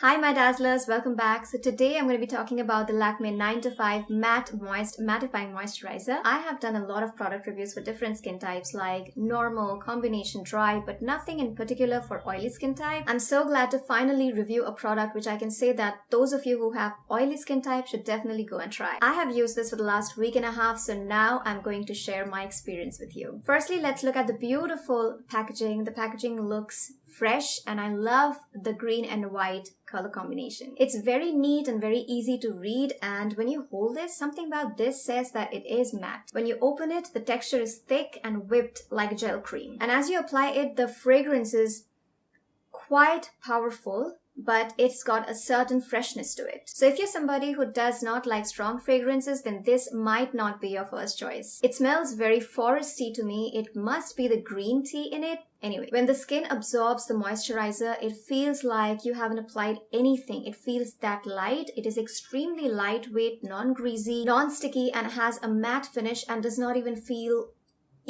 Hi my dazzlers, welcome back. So today I'm going to be talking about the Lakme 9 to 5 Matte Moist Mattifying Moisturizer. I have done a lot of product reviews for different skin types like normal, combination, dry, but nothing in particular for oily skin type. I'm so glad to finally review a product which I can say that those of you who have oily skin type should definitely go and try. I have used this for the last week and a half, so now I'm going to share my experience with you. Firstly, let's look at the beautiful packaging. The packaging looks fresh and I love the green and white color combination. It's very neat and very easy to read, and when you hold this, something about this says that it is matte. When you open it, the texture is thick and whipped like gel cream. And as you apply it, the fragrance is quite powerful, but it's got a certain freshness to it. So if you're somebody who does not like strong fragrances, then this might not be your first choice. It smells very foresty to me. It must be the green tea in it. Anyway, when the skin absorbs the moisturizer, it feels like you haven't applied anything. It feels that light. It is extremely lightweight, non-greasy, non-sticky, and has a matte finish and does not even feel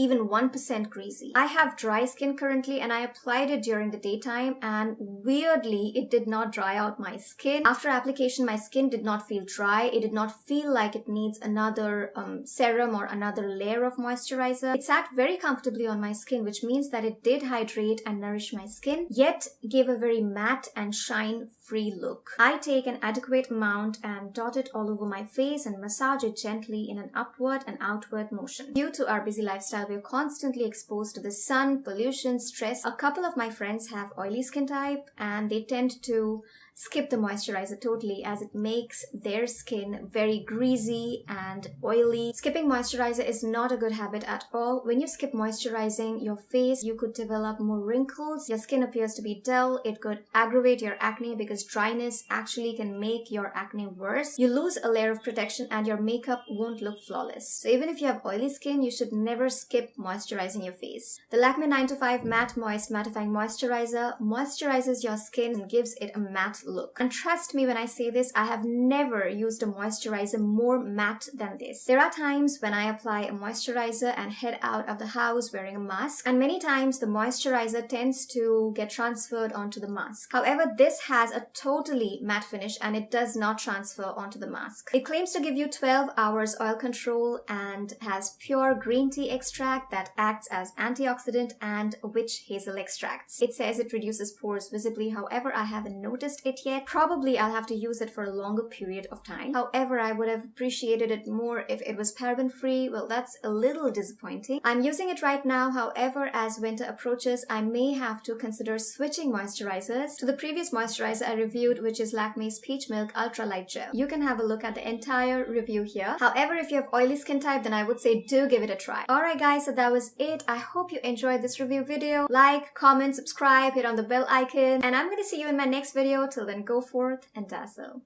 even 1% greasy. I have dry skin currently and I applied it during the daytime, and weirdly it did not dry out my skin. After application, my skin did not feel dry. It did not feel like it needs another serum or another layer of moisturizer. It sat very comfortably on my skin, which means that it did hydrate and nourish my skin, yet gave a very matte and shine-free look. I take an adequate amount and dot it all over my face and massage it gently in an upward and outward motion. Due to our busy lifestyle, we're constantly exposed to the sun, pollution, stress. A couple of my friends have oily skin type and they tend to skip the moisturizer totally, as it makes their skin very greasy and oily. Skipping moisturizer is not a good habit at all. When you skip moisturizing your face, you could develop more wrinkles. Your skin appears to be dull. It could aggravate your acne because dryness actually can make your acne worse. You lose a layer of protection and your makeup won't look flawless. So even if you have oily skin, you should never skip moisturizing your face. The Lakme 9 to 5 Matte Moist Mattifying Moisturizer moisturizes your skin and gives it a matte look. And trust me when I say this, I have never used a moisturizer more matte than this. There are times when I apply a moisturizer and head out of the house wearing a mask, and many times the moisturizer tends to get transferred onto the mask. However, this has a totally matte finish and it does not transfer onto the mask. It claims to give you 12 hours oil control and has pure green tea extract that acts as antioxidant and witch hazel extracts. It says it reduces pores visibly. However, I haven't noticed it yet. Probably I'll have to use it for a longer period of time. However, I would have appreciated it more if it was paraben free. Well, that's a little disappointing. I'm using it right now. However, as winter approaches, I may have to consider switching moisturizers to the previous moisturizer I reviewed, which is Lakmé's Peach Milk Ultra Light Gel. You can have a look at the entire review here. However, if you have oily skin type, then I would say do give it a try. Alright guys, so that was it. I hope you enjoyed this review video. Like, comment, subscribe, hit on the bell icon, and I'm going to see you in my next video. Till then, go forth and dazzle.